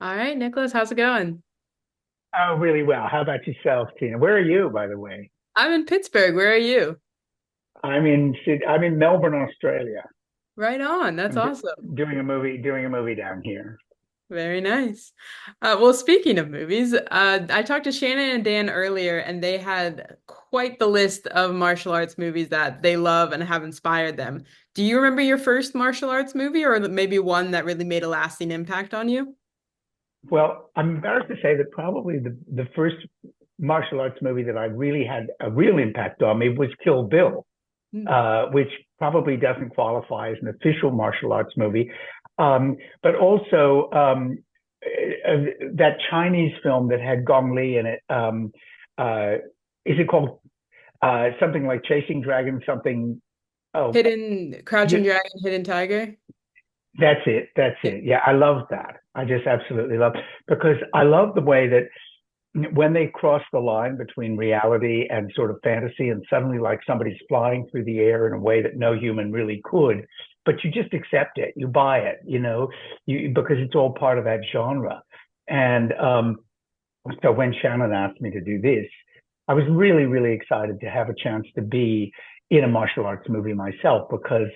All right, Nicholas, how's it going? Oh, really well. How about yourself, Tina? Where are you, by the way? I'm in Pittsburgh. Where are you? I'm in Melbourne, Australia. Right on. That's I'm d awesome. doing a movie down here. Very nice. Well, speaking of movies, I talked to Shannon and Dan earlier, and they had quite the list of martial arts movies that they love and have inspired them. Do you remember your first martial arts movie, or maybe one that really made a lasting impact on you? Well, I'm embarrassed to say that probably the first martial arts movie that I really had a real impact on me was Kill Bill, Hmm. which probably doesn't qualify as an official martial arts movie. But also that Chinese film that had Gong Li in it. Uh, is it called something like Chasing Dragon? Something. Oh, Crouching you, Dragon, Hidden Tiger. that's it. That's Yeah. it. Yeah, I love that. I just absolutely love because I love the way that when they cross the line between reality and sort of fantasy, and suddenly like somebody's flying through the air in a way that no human really could, but you just accept it, you buy it, because it's all part of that genre. And so when Shannon asked me to do this, I was really, really excited to have a chance to be in a martial arts movie myself because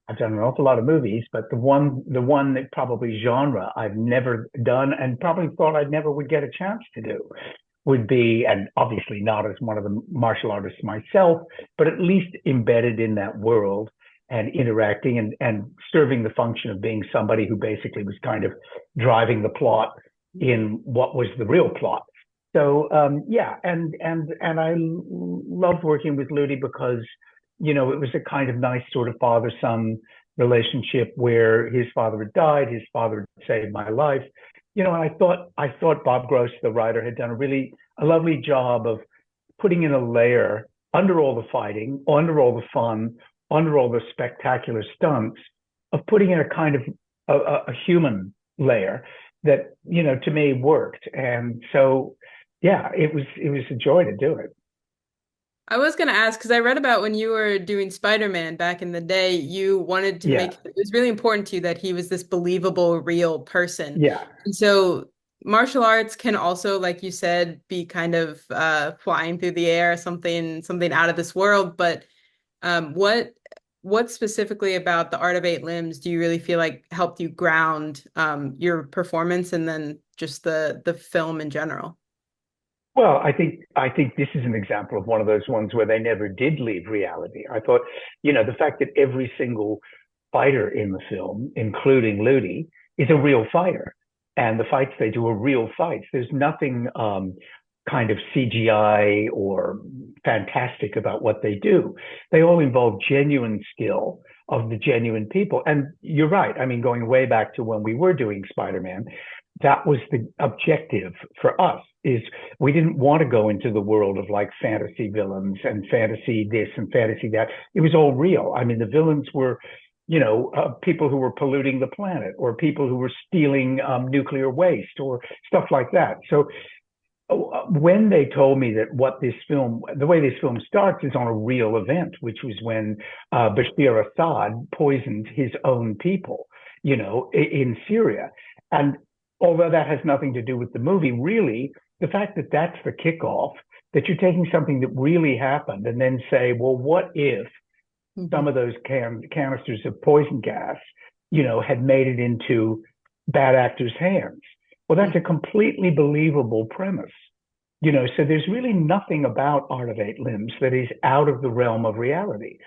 I've done an awful lot of movies, but the one that probably genre I've never done and probably thought I never would get a chance to do would be, and obviously not as one of the martial artists myself, but at least embedded in that world and interacting and serving the function of being somebody who basically was kind of driving the plot in what was the real plot. So yeah, and I loved working with Ludi because it was a kind of nice sort of father son relationship where his father had died, his father had saved my life. And I thought Bob Gross, the writer, had done a lovely job of putting in a layer under all the fighting, under all the fun, under all the spectacular stunts, of putting in a kind of a human layer that to me worked. And so yeah, it was a joy to do it. I was going to ask because I read about when you were doing Spider-Man back in the day, you wanted to Yeah, make it was really important to you that he was this believable, real person. yeah. And so martial arts can also, like you said, be kind of flying through the air, something out of this world. But what specifically about the Art of Eight Limbs do you really feel like helped you ground your performance and then just the film in general? Well, I think this is an example of one of those ones where they never did leave reality. I thought, the fact that every single fighter in the film, including Ludi, is a real fighter, and the fights they do are real fights. There's nothing kind of CGI or fantastic about what they do. They all involve genuine skill of the genuine people. And you're right. I mean, going way back to when we were doing Spider-Man, that was the objective for us is we didn't want to go into the world of like fantasy villains and fantasy this and fantasy that. It was all real. I mean, the villains were, people who were polluting the planet or people who were stealing nuclear waste or stuff like that. So when they told me that the way this film starts is on a real event, which was when Bashir Assad poisoned his own people, in Syria. And although that has nothing to do with the movie, really, the fact that that's the kickoff, that you're taking something that really happened and then say, well, what if some Mhm. of those canisters of poison gas, had made it into bad actors' hands? Well, that's a completely believable premise. So there's really nothing about Art of Eight Limbs that is out of the realm of reality.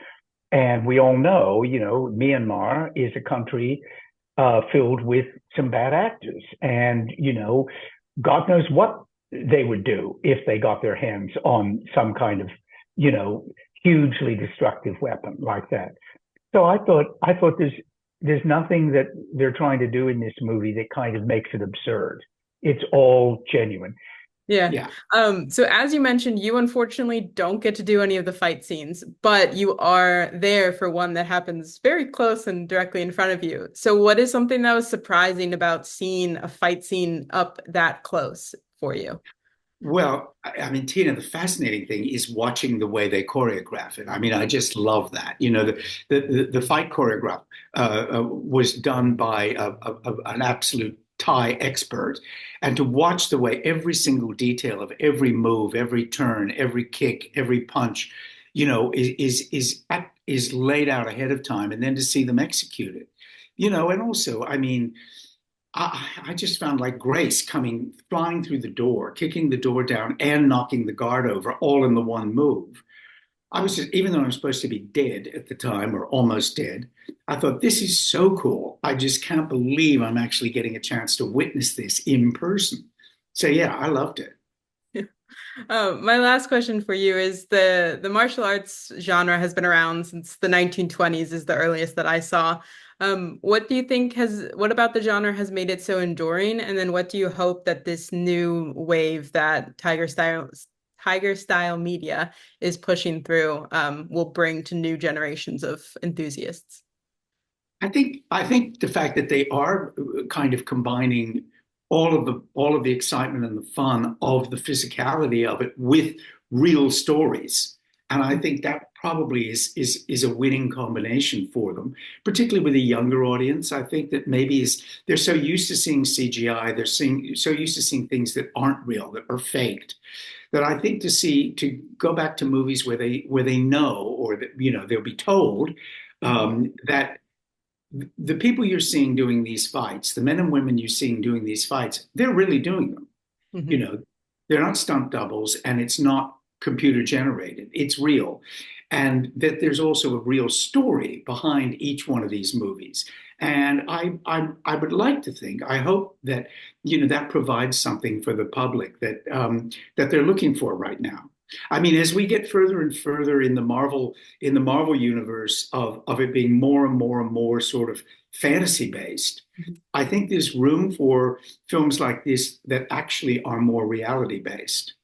And we all know, Myanmar is a country filled with some bad actors. And, God knows what they would do if they got their hands on some kind of, you know, hugely destructive weapon like that. So I thought there's nothing that they're trying to do in this movie that kind of makes it absurd. It's all genuine. Yeah. Yeah. So as you mentioned, you unfortunately don't get to do any of the fight scenes, but you are there for one that happens very close and directly in front of you. So what is something that was surprising about seeing a fight scene up that close for you? Well, I mean, Tina, the fascinating thing is watching the way they choreograph it. I mean, I just love that. The fight choreograph was done by an absolute Thai expert, and to watch the way every single detail of every move, every turn, every kick, every punch, is laid out ahead of time, and then to see them execute it, and also, I mean, I just found like Grace coming flying through the door, kicking the door down, and knocking the guard over, all in the one move. I was just, even though I'm supposed to be dead at the time or almost dead, I thought this is so cool. I just can't believe I'm actually getting a chance to witness this in person. So yeah, I loved it. My last question for you is the martial arts genre has been around since the 1920s is the earliest that I saw. What do you think what about the genre has made it so enduring? And then what do you hope that this new wave that Tiger style media is pushing through will bring to new generations of enthusiasts? I think the fact that they are kind of combining all of the excitement and the fun of the physicality of it with real stories. And I think that probably is a winning combination for them, particularly with a younger audience. I think that maybe is they're so used to seeing CGI, they're so used to seeing things that aren't real, that are faked, that I think to go back to movies where they know, or that they'll be told that the people you're seeing doing these fights, the men and women you're seeing doing these fights, they're really doing them. You Mhm. know, they're not stunt doubles, and it's not computer generated. It's real. And that there's also a real story behind each one of these movies. And I would like to think, I hope that that provides something for the public that they're looking for right now. I mean, as we get further and further in the Marvel universe of it being more and more and more sort of fantasy based, I think there's room for films like this that actually are more reality based.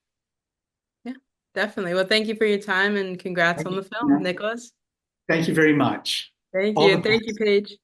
Yeah, definitely. Well, thank you for your time and congrats Thank on you. the film, Nicholas. Thank you very much. Thank All you. the And thank you, best. Paige.